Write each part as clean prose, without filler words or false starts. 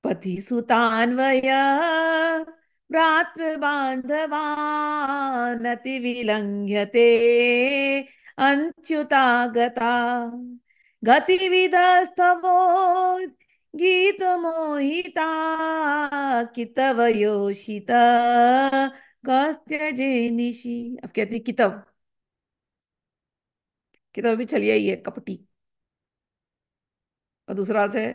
पति सुतान्वय भ्रातृबान्धवान् अति विलङ्घ्यते अच्युतागता गतिविधस्तवो गीतमोहिता कितवयोषित कस्त्यजेनिषि। अब कहती कितव। कितव भी चलिए ही है कपटी। और दूसरा अर्थ है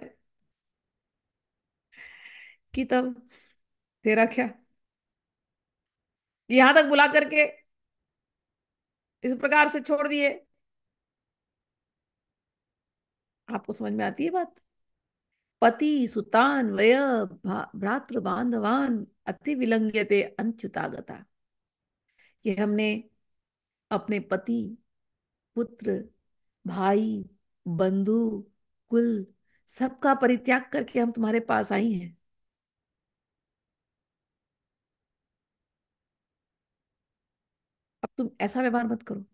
कितव, तेरा क्या। यहां तक बुला करके इस प्रकार से छोड़ दिए। आपको समझ में आती है बात। पति सुतान वय भ्रातृ बांधवान अति विलंघ्यते अंच्युतागता। कि हमने अपने पति, पुत्र, भाई, बंधु, कुल सबका परित्याग करके हम तुम्हारे पास आई हैं। अब तुम ऐसा व्यवहार मत करो।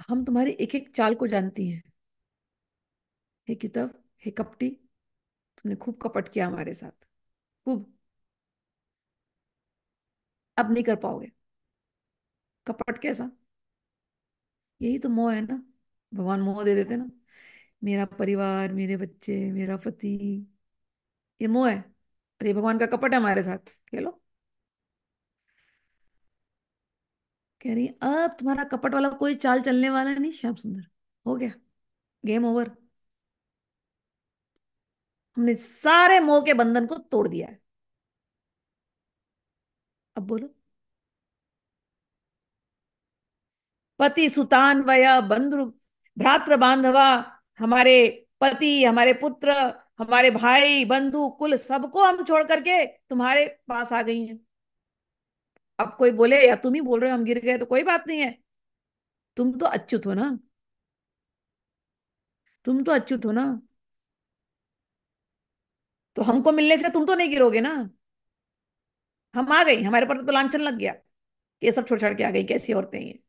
हम तुम्हारी एक एक चाल को जानती हैं। हे कितव, हे कपटी, तुमने खूब कपट किया हमारे साथ। खूब। अब नहीं कर पाओगे। कपट कैसा? यही तो मोह है ना। भगवान मोह दे देते ना। मेरा परिवार, मेरे बच्चे, मेरा पति, ये मोह है। और ये भगवान का कपट है हमारे साथ। कह लो। कह रही है, अब तुम्हारा कपट वाला कोई चाल चलने वाला नहीं श्याम सुंदर। हो गया। Game over. हमने सारे मोह के बंधन को तोड़ दिया है। अब बोलो। पति सुतान वय बंधु भ्रातृ बांधवा, हमारे पति, हमारे पुत्र, हमारे भाई बंधु कुल सबको हम छोड़ करके तुम्हारे पास आ गई हैं। अब कोई बोले या तुम ही बोल रहे हो हम गिर गए, तो कोई बात नहीं है। तुम तो अच्युत हो ना। तुम तो अच्युत हो ना। तो हमको मिलने से तुम तो नहीं गिरोगे ना। हम आ गई, हमारे पर तो लांछन लग गया कि ये सब छोड़ छाड़ के आ गई, कैसी औरतें हैं ये।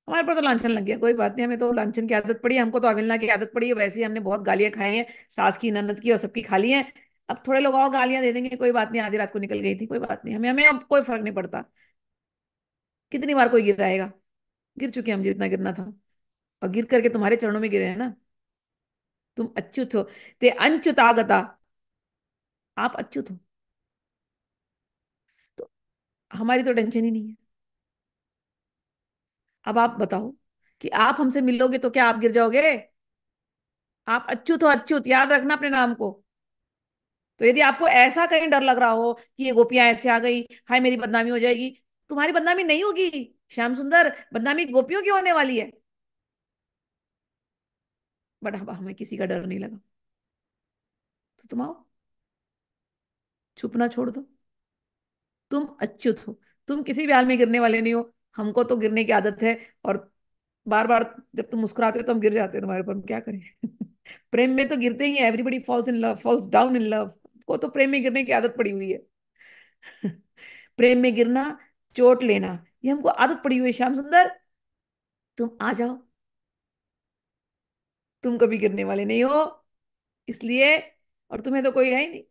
हमारे पर तो लांछन लग गया। कोई बात नहीं, हमें तो लांछन की आदत पड़ी है, हमको तो अविलना की आदत पड़ी है। वैसे ही हमने बहुत गालियां खाई हैं, सास की, ननद की और सबकी खा ली हैं। अब थोड़े लोग और गालियां दे देंगे, कोई बात नहीं। आधी रात को निकल गई थी, कोई बात नहीं। हमें हमें अब कोई फर्क नहीं पड़ता। कितनी बार कोई गिराएगा। गिर चुके हम जितना गिरना था। और गिर करके तुम्हारे चरणों में गिरे हैं ना। तुम अच्युत हो। ते अंच्युतागता। आप अच्युत हो। तो हमारी तो टेंशन ही नहीं है। अब आप बताओ कि आप हमसे मिलोगे तो क्या आप गिर जाओगे? आप अच्युत हो, अच्युत याद रखना अपने नाम को। तो यदि आपको ऐसा कहीं डर लग रहा हो कि ये गोपियां ऐसे आ गई, हाय मेरी बदनामी हो जाएगी, तुम्हारी बदनामी नहीं होगी श्याम सुंदर। बदनामी गोपियों की होने वाली है। बट अब हमें किसी का डर नहीं लगा। तो तुम आओ। छुपना छोड़ दो। तुम अच्युत हो। तुम किसी भी हाल में गिरने वाले नहीं हो। हमको तो गिरने की आदत है। और बार बार जब तुम मुस्कुराते हो तो हम गिर जाते हैं तुम्हारे ऊपर। हम क्या करें? प्रेम में तो गिरते ही हैं। Everybody falls in love, falls down in love. को तो प्रेम में गिरने की आदत पड़ी हुई है। प्रेम में गिरना, चोट लेना, ये हमको आदत पड़ी हुई है श्याम सुंदर। तुम आ जाओ। तुम कभी गिरने वाले नहीं हो। इसलिए। और तुम्हें तो कोई है ही नहीं।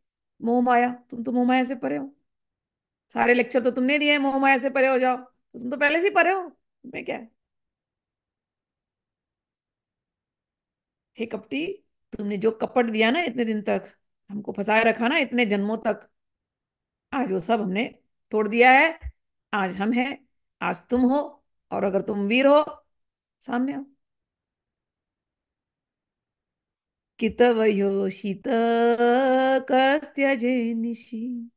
मोह माया, तुम तो मोह माया से परे हो। सारे लेक्चर तो तुमने दिए हैं, मोह माया से परे हो जाओ, तो तुम तो पहले से ही परे हो। तुम्हें क्या है? हे कपटी, तुमने जो कपट दिया ना इतने दिन तक, हमको फंसाए रखा ना इतने जन्मों तक, आज वो सब हमने तोड़ दिया है। आज हम हैं। आज तुम हो। और अगर तुम वीर हो, सामने आओ। कितवयोषित कस्त्यजेनिषि।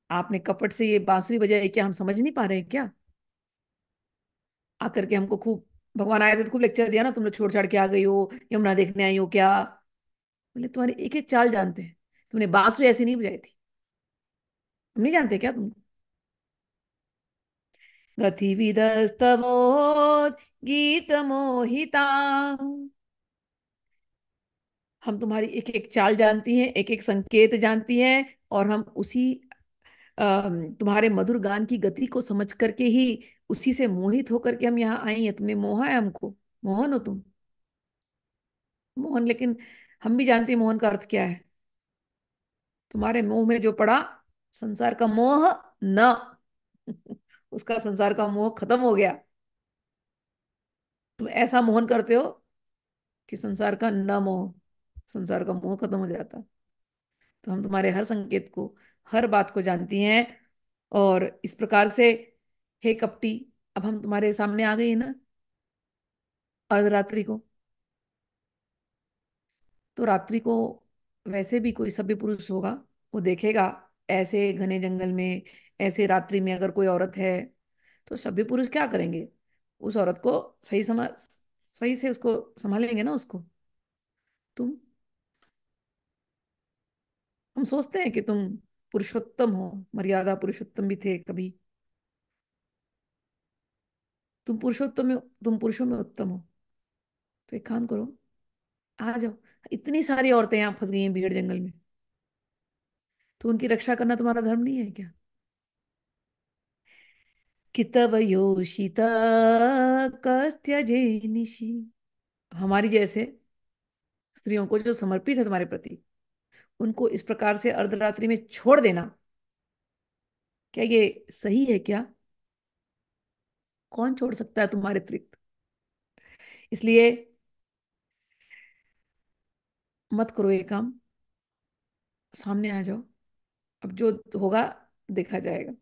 आपने कपट से ये बांसुरी बजाई, क्या हम समझ नहीं पा रहे हैं क्या? आकर के हमको खूब, भगवान आए थे तो खूब लेक्चर दिया ना, तुम लोग छोड़ छाड़ के आ गई हो, यमुना देखने आई हो क्या? बोले तुम्हारी एक एक चाल जानते हैं। तुमने बांसुरी ऐसी नहीं बजाई थी। हम नहीं जानते क्या तुमको? गतिविदस्तवो गीत मोहिता। हम तुम्हारी एक एक चाल जानती हैं, एक एक संकेत जानती हैं। और हम उसी तुम्हारे मधुर गान की गति को समझ करके ही, उसी से मोहित होकर के हम यहाँ आई हैं। तुमने मोहा है हमको। मोहन हो तुम। मोहन, लेकिन हम भी जानते हैं मोहन का अर्थ क्या है। तुम्हारे मुंह में जो पड़ा, संसार का मोह न, उसका संसार का मोह खत्म हो गया। तुम ऐसा मोहन करते हो कि संसार का न मोह, संसार का मोह खत्म हो जाता। तो हम तुम्हारे हर संकेत को, हर बात को जानती हैं। और इस प्रकार से, हे कपटी, अब हम तुम्हारे सामने आ गई ना अर्धरात्रि को। तो रात्रि को वैसे भी कोई सभ्य पुरुष होगा, वो देखेगा ऐसे घने जंगल में, ऐसे रात्रि में अगर कोई औरत है, तो सभ्य पुरुष क्या करेंगे? उस औरत को सही से उसको संभालेंगे ना उसको। तुम, हम सोचते हैं कि तुम पुरुषोत्तम हो, मर्यादा पुरुषोत्तम भी थे कभी। तुम पुरुषोत्तम में, तुम पुरुषों में उत्तम हो। तो एक काम करो, आ जाओ। इतनी सारी औरतें यहाँ फंस गई हैं भीड़ जंगल में, तो उनकी रक्षा करना तुम्हारा धर्म नहीं है क्या? कितव योषित कस्त्यजे निशि। हमारी जैसे स्त्रियों को जो समर्पित है तुम्हारे प्रति, उनको इस प्रकार से अर्धरात्रि में छोड़ देना, क्या ये सही है क्या? कौन छोड़ सकता है तुम्हारे अतिरिक्त? इसलिए मत करो ये काम, सामने आ जाओ। अब जो होगा देखा जाएगा।